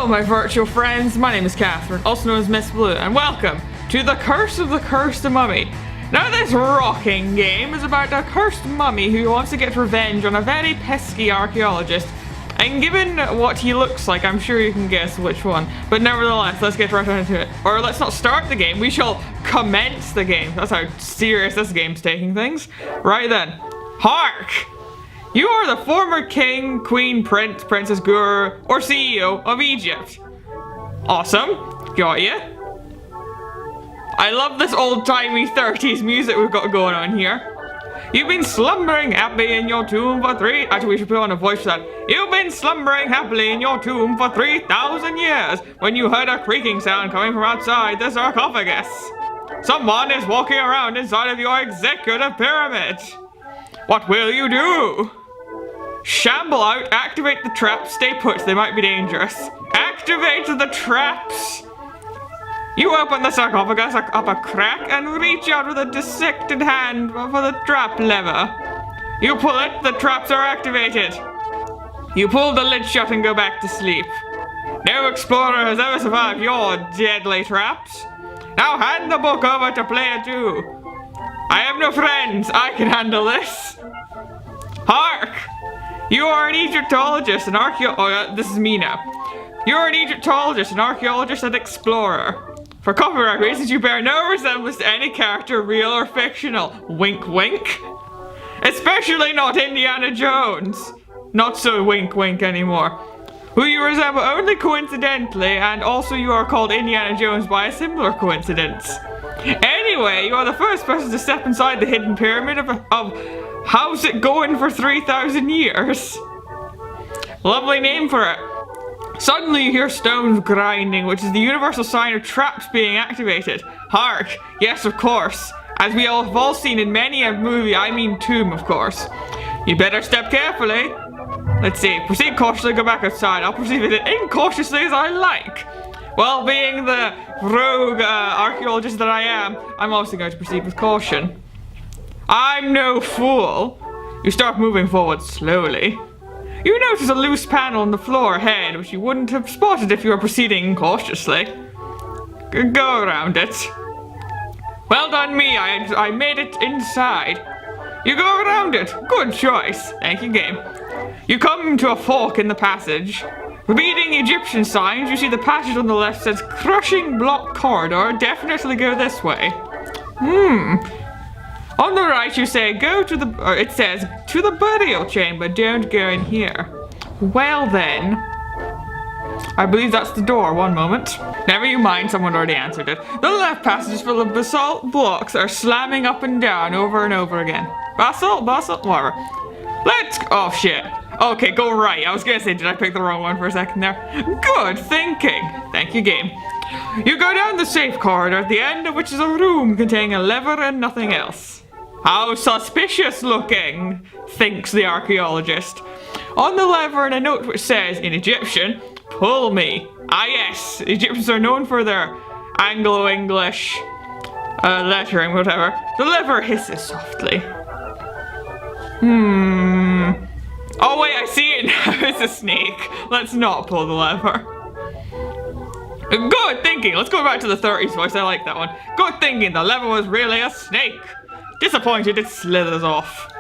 Hello, my virtual friends. My name is Catherine, also known as Miss Blue, and welcome to The Curse of the Cursed Mummy. Now, this rocking game is about a cursed mummy who wants to get revenge on a very pesky archaeologist. And given what he looks like, I'm sure you can guess which one. But nevertheless, let's get right into it. Or let's not start the game, we shall commence the game. That's how serious this game's taking things. Right then. Hark! You are the former king, queen, prince, princess, guru, or CEO of Egypt. Awesome. Got ya. I love this old-timey 30s music we've got going on here. You've been slumbering happily in your tomb for Actually, we should put on a voice for that. You've been slumbering happily in your tomb for 3,000 years when you heard a creaking sound coming from outside the sarcophagus. Someone is walking around inside of your executive pyramid. What will you do? Shamble out, activate the traps, stay put, they might be dangerous. Activate the traps! You open the sarcophagus up a crack and reach out with a dissected hand for the trap lever. You pull it, the traps are activated. You pull the lid shut and go back to sleep. No explorer has ever survived your deadly traps. Now hand the book over to player 2. I have no friends, I can handle this. Hark! You are an Egyptologist, this is me now. You're an Egyptologist, an archaeologist, and explorer. For copyright reasons, you bear no resemblance to any character, real or fictional. Wink wink. Especially not Indiana Jones. Not so wink wink anymore. Who you resemble only coincidentally, and also you are called Indiana Jones by a similar coincidence. Anyway, you are the first person to step inside the hidden pyramid of how's it going for 3,000 years? Lovely name for it. Suddenly you hear stones grinding, which is the universal sign of traps being activated. Hark! Yes, of course. As we all have all seen in many a movie, I mean tomb, of course. You better step carefully. Let's see. Proceed cautiously, go back outside. I'll proceed with it incautiously as I like. Well, being the rogue archaeologist that I am, I'm also going to proceed with caution. I'm no fool. You start moving forward slowly. You notice a loose panel on the floor ahead, which you wouldn't have spotted if you were proceeding cautiously. Go around it. Well done me, I made it inside. You go around it. Good choice. Thank you, game. You come to a fork in the passage. Reading Egyptian signs, you see the passage on the left says crushing block corridor. Definitely go this way. On the right, you say, it says, to the burial chamber, don't go in here. Well then, I believe that's the door, one moment. Never you mind, someone already answered it. The left passage is full of basalt blocks that are slamming up and down over and over again. Basalt, whatever. Oh shit. Okay, go right. I was gonna say, did I pick the wrong one for a second there? Good thinking. Thank you, game. You go down the safe corridor, at the end of which is a room containing a lever and nothing else. How suspicious looking, thinks the archaeologist. On the lever in a note which says, in Egyptian, pull me. Ah yes, the Egyptians are known for their Anglo-English lettering, whatever. The lever hisses softly. Oh wait, I see it now, it's a snake. Let's not pull the lever. Good thinking, let's go back to the 30s voice, I like that one. Good thinking, the lever was really a snake. Disappointed, it slithers off.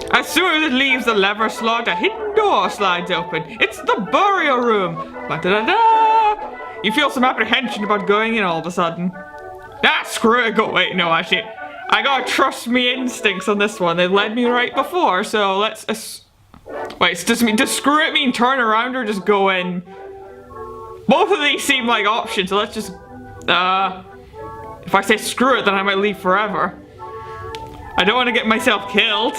As soon as it leaves the lever slot, a hidden door slides open. It's the burial room. Ba-da-da-da! You feel some apprehension about going in all of a sudden. Ah, screw it, go, wait, no, actually. I gotta trust me instincts on this one. They led me right before, so let's... Wait, does screw it mean turn around or just go in? Both of these seem like options, so let's just... If I say screw it, then I might leave forever. I don't want to get myself killed,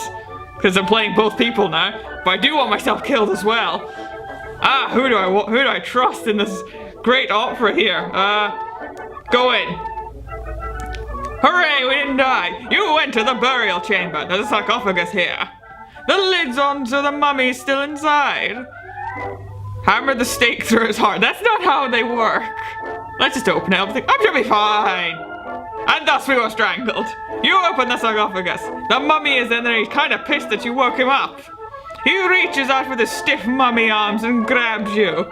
because I'm playing both people now, but I do want myself killed as well. Who do I trust in this great opera here? Go in. Hooray, we didn't die. You went to the burial chamber. There's a sarcophagus here. The lid's on, so the mummy's still inside. Hammer the stake through his heart. That's not how they work. Let's just open everything. I'm gonna be fine. And thus we were strangled. You open the sarcophagus. The mummy is in there. He's kind of pissed that you woke him up. He reaches out with his stiff mummy arms and grabs you.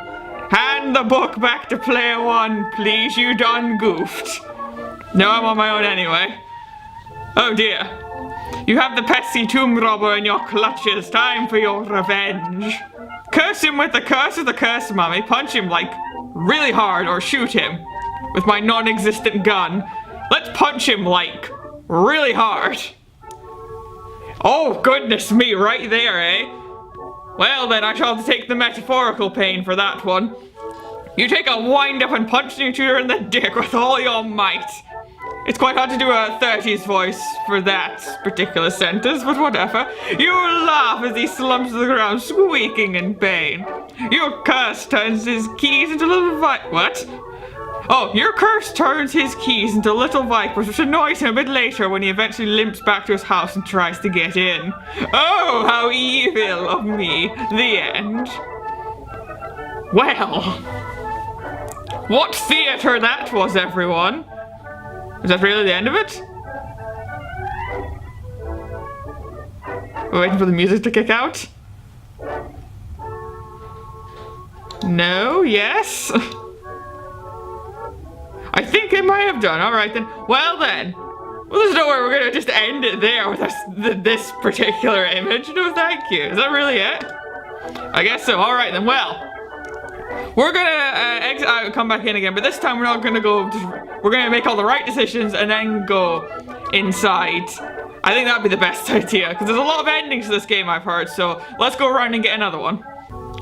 Hand the book back to player one, please, you done goofed. No, I'm on my own anyway. Oh dear. You have the pesky tomb robber in your clutches. Time for your revenge. Curse him with the curse of the curse, mummy. Punch him, like, really hard, or shoot him with my non-existent gun. Let's punch him, like, really hard. Oh, goodness me, right there, eh? Well, then, I shall have to take the metaphorical pain for that one. You take a wind-up and punch the intruder in the dick with all your might. It's quite hard to do a 30s voice for that particular sentence, but whatever. You laugh as he slumps to the ground, squeaking in pain. Your curse turns his keys into little What? Oh, your curse turns his keys into little vipers, which annoys him a bit later when he eventually limps back to his house and tries to get in. Oh, how evil of me. The end. Well, what theater that was, everyone. Is that really the end of it? We're waiting for the music to kick out? No? Yes? I think it might have done. Alright then. Well then. Well, there's no way we're gonna just end it there with this particular image. No thank you. Is that really it? I guess so. Alright then. Well. We're gonna exit out and come back in again, but this time we're not gonna go, we're gonna make all the right decisions and then go inside. I think that'd be the best idea, because there's a lot of endings to this game I've heard, so let's go around and get another one.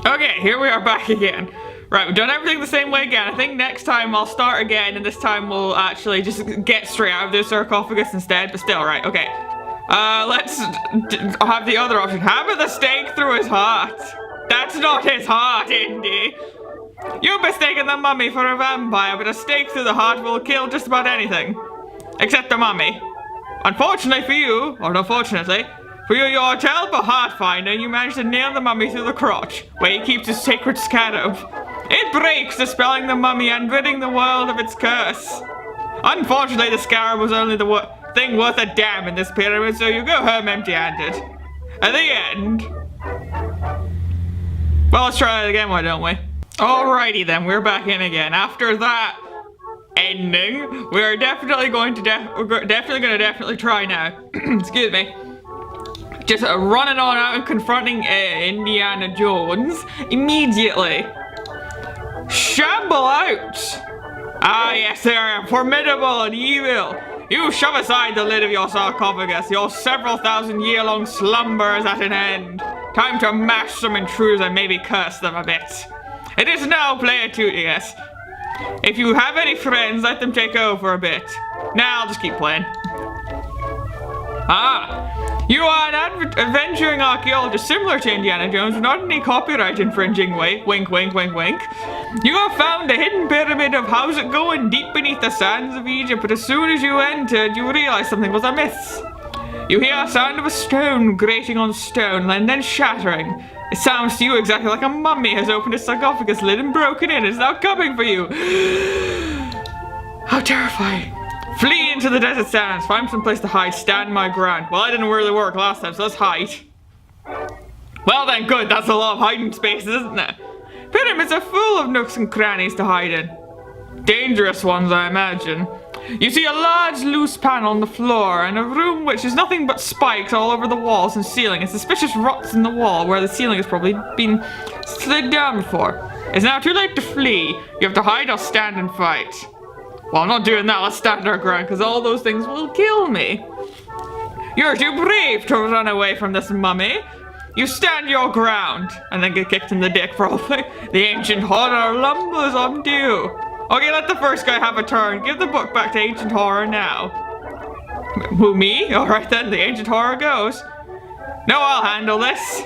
Okay, here we are back again. Right, we've done everything the same way again. I think next time I'll start again, and this time we'll actually just get straight out of the sarcophagus instead, but still, right, okay. Let's have the other option. Hammer the stake through his heart. That's not his heart, Indy. You've mistaken the mummy for a vampire, but a stake through the heart will kill just about anything. Except the mummy. Unfortunately for you, or unfortunately, for you, you're a terrible heart finder, and you managed to nail the mummy through the crotch, where he keeps his sacred scarab. It breaks, dispelling the mummy and ridding the world of its curse. Unfortunately, the scarab was only the thing worth a damn in this pyramid, so you go home empty-handed. At the end. Well, let's try that again, why don't we? Alrighty then, we're back in again. After that ending, we're definitely going to try now. Excuse me. Just running on out and confronting Indiana Jones immediately. Shamble out! Ah yes, they are formidable and evil. You shove aside the lid of your sarcophagus. Your several thousand year-long slumber is at an end. Time to mash some intruders and maybe curse them a bit. It is now player 2, yes. If you have any friends, let them take over a bit. Now I'll just keep playing. Ah, you are an adventuring archaeologist similar to Indiana Jones, but not in any copyright infringing way. Wink, wink, wink, wink. You have found a hidden pyramid of how's it going deep beneath the sands of Egypt, but as soon as you entered, you realized something was amiss. You hear a sound of a stone grating on stone and then shattering. It sounds to you exactly like a mummy has opened its sarcophagus lid and broken in and is now coming for you. How terrifying. Flee into the desert sands. Find some place to hide. Stand my ground. Well, I didn't really work last time, so let's hide. Well then, good. That's a lot of hiding spaces, isn't it? Pyramids are full of nooks and crannies to hide in. Dangerous ones, I imagine. You see a large loose panel on the floor and a room which is nothing but spikes all over the walls and ceiling and suspicious rots in the wall where the ceiling has probably been slid down before. It's now too late to flee. You have to hide or stand and fight. Well, I'm not doing that. Let's stand our ground because all those things will kill me. You're too brave to run away from this mummy. You stand your ground and then get kicked in the dick probably. The ancient horror lumbers on due. Okay, let the first guy have a turn. Give the book back to Ancient Horror now. Who, me? Alright then, the Ancient Horror goes. No, I'll handle this.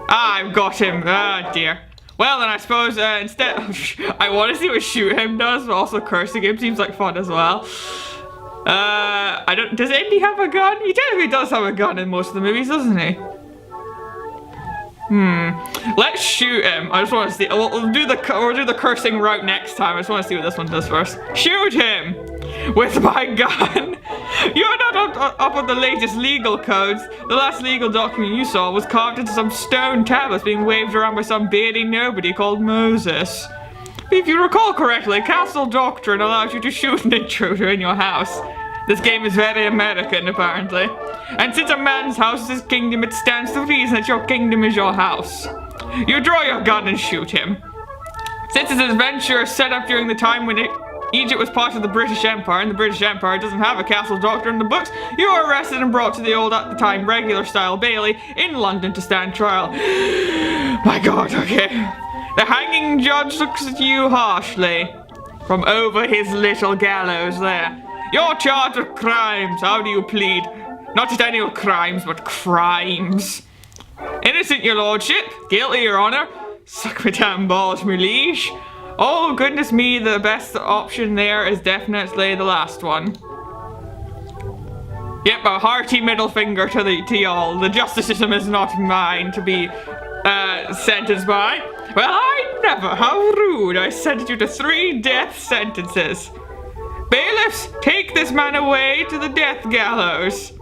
Ah, I've got him. Ah, dear. Well, then I suppose instead... I want to see what shoot him does, but also cursing him seems like fun as well. Does Indy have a gun? He technically does have a gun in most of the movies, doesn't he? Let's shoot him. I just want to see. We'll do the cursing route next time. I just want to see what this one does first. Shoot him with my gun. You're not up on the latest legal codes. The last legal document you saw was carved into some stone tablets being waved around by some beardy nobody called Moses. If you recall correctly, castle doctrine allows you to shoot an intruder in your house. This game is very American, apparently. And since a man's house is his kingdom, it stands to reason that your kingdom is your house. You draw your gun and shoot him. Since this adventure is set up during the time when Egypt was part of the British Empire, and the British Empire doesn't have a castle doctor in the books, you are arrested and brought to the old, at the time, regular-style Bailey in London to stand trial. My God, okay. The hanging judge looks at you harshly from over his little gallows there. You're charged with crimes. How do you plead? Not just any old crimes, but crimes. Innocent, your lordship. Guilty, your honor. Suck my damn balls, my liege. Oh, goodness me, the best option there is definitely the last one. Yep, a hearty middle finger to y'all. The justice system is not mine to be sentenced by. Well, I never. How rude. I sentenced you to 3 death sentences. Bailiffs, take this man away to the death gallows.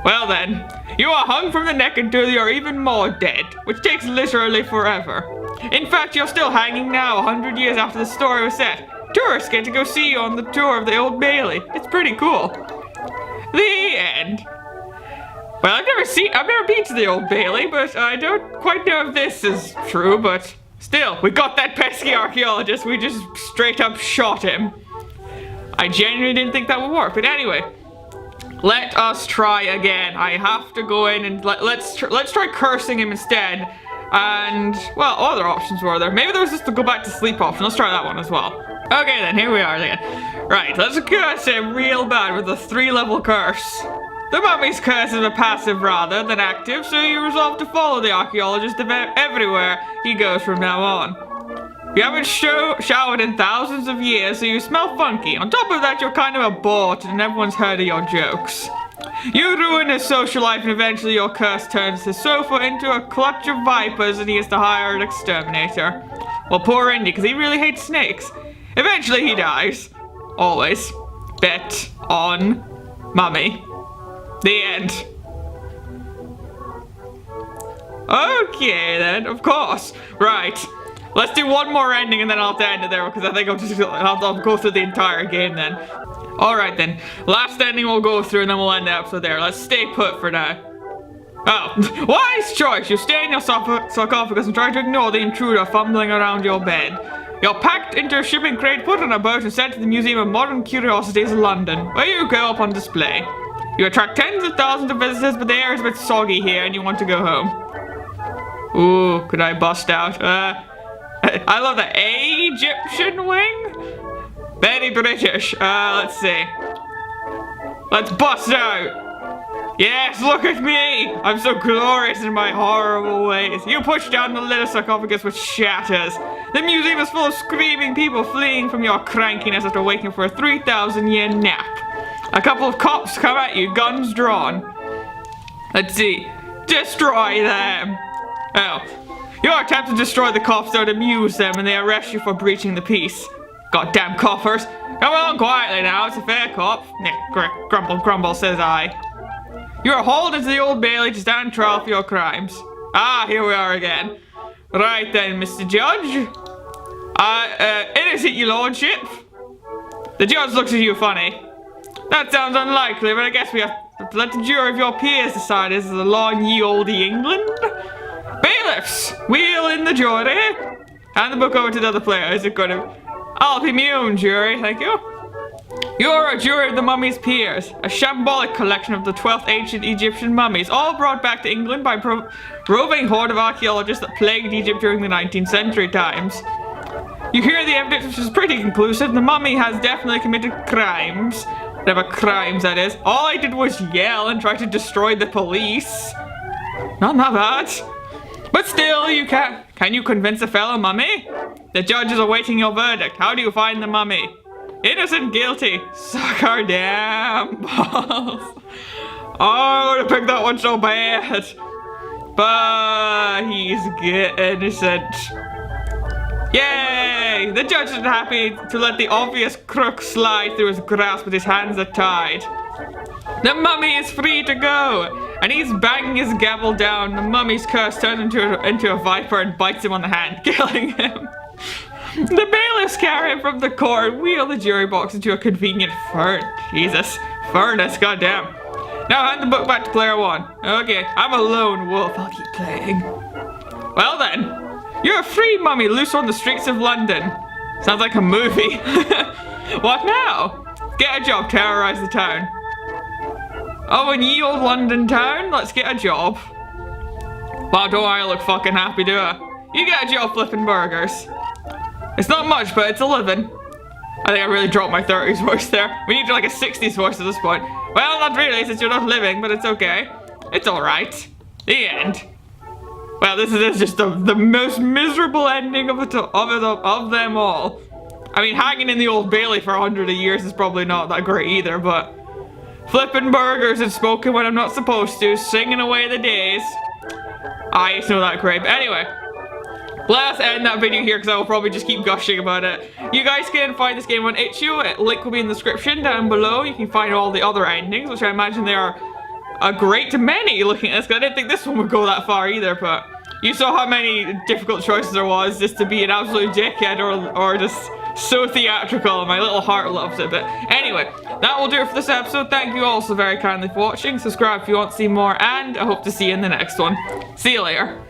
Well then, you are hung from the neck until you're even more dead, which takes literally forever. In fact, you're still hanging now, 100 years after the story was set. Tourists get to go see you on the tour of the Old Bailey. It's pretty cool. The end. Well, I've never been to the Old Bailey, but I don't quite know if this is true, but still, we got that pesky archaeologist. We just straight up shot him. I genuinely didn't think that would work, but anyway. Let us try again. I have to go in and let's try cursing him instead. And, well, other options were there. Maybe there was just the go back to sleep option. Let's try that one as well. Okay then, here we are again. Right, let's curse him real bad with a 3-level curse. The mummy's curse is a passive rather than active, so you resolve to follow the archaeologist everywhere he goes from now on. You haven't showered in thousands of years, so you smell funky. On top of that, you're kind of a bore, and everyone's heard of your jokes. You ruin his social life, and eventually your curse turns his sofa into a clutch of vipers, and he has to hire an exterminator. Well, poor Indy, because he really hates snakes. Eventually, he dies. Always. Bet on Mummy. The end. Okay, then, of course. Right. Let's do one more ending and then I'll have to end it there because I think I'll go through the entire game then. Alright then, last ending we'll go through and then we'll end the episode there. Let's stay put for now. Oh, wise choice! You stay in your sarcophagus and try to ignore the intruder fumbling around your bed. You're packed into a shipping crate, put on a boat and sent to the Museum of Modern Curiosities in London, where you go up on display. You attract tens of thousands of visitors, but the air is a bit soggy here and you want to go home. Ooh, could I bust out? I love the Egyptian wing. Very British. Let's see. Let's bust out. Yes, look at me. I'm so glorious in my horrible ways. You push down the little sarcophagus which shatters. The museum is full of screaming people fleeing from your crankiness after waking for a 3,000-year nap. A couple of cops come at you, guns drawn. Let's see. Destroy them. Oh. Your attempt to destroy the cops don't amuse them and they arrest you for breaching the peace. Goddamn coppers. Come along quietly now, it's a fair cop. Grumble, grumble, says I. You are hauled into the Old Bailey to stand trial for your crimes. Ah, here we are again. Right then, Mr. Judge. Innocent, your lordship. The judge looks at you funny. That sounds unlikely, but I guess we have to let the jury of your peers decide is the law in ye olde England. Bailiffs, wheel in the jury. Hand the book over to the other player. Is it good? I'll be my own jury, thank you. You're a jury of the mummy's peers, a shambolic collection of the 12th ancient Egyptian mummies, all brought back to England by roving horde of archaeologists that plagued Egypt during the 19th century times. You hear the evidence, which is pretty conclusive. The mummy has definitely committed crimes. Whatever crimes that is. All I did was yell and try to destroy the police. Not bad. But still, you can't. Can you convince a fellow mummy? The judge is awaiting your verdict. How do you find the mummy? Innocent, guilty. Suck our damn balls. Oh, I would have picked that one so bad. But he's innocent. Yay! The judge is happy to let the obvious crook slide through his grasp, but his hands are tied. The mummy is free to go! And he's banging his gavel down. The mummy's curse turns into a viper and bites him on the hand, killing him. The bailiffs carry him from the court and wheel the jury box into a convenient furnace, goddamn. Now hand the book back to player one. Okay, I'm a lone wolf, I'll keep playing. Well then, you're a free mummy loose on the streets of London. Sounds like a movie. What now? Get a job, terrorize the town. Oh, in ye old London town? Let's get a job. Wow, don't I look fucking happy, do I? You get a job flipping burgers. It's not much, but it's a living. I think I really dropped my 30s voice there. We need like a 60s voice at this point. Well, not really, since you're not living, but it's okay. It's alright. The end. Well, this is just the most miserable ending of them all. I mean, hanging in the Old Bailey for 100 years is probably not that great either, but flipping burgers and smoking when I'm not supposed to, singing away the days. It's not that great, but anyway. Let's end that video here because I will probably just keep gushing about it. You guys can find this game on itch.io. Link will be in the description down below. You can find all the other endings, which I imagine they are a great many looking at this, because I didn't think this one would go that far either, but you saw how many difficult choices there was just to be an absolute dickhead or just so theatrical. My little heart loves it. But anyway, that will do it for this episode. Thank you all so very kindly for watching. Subscribe if you want to see more, and I hope to see you in the next one. See you later.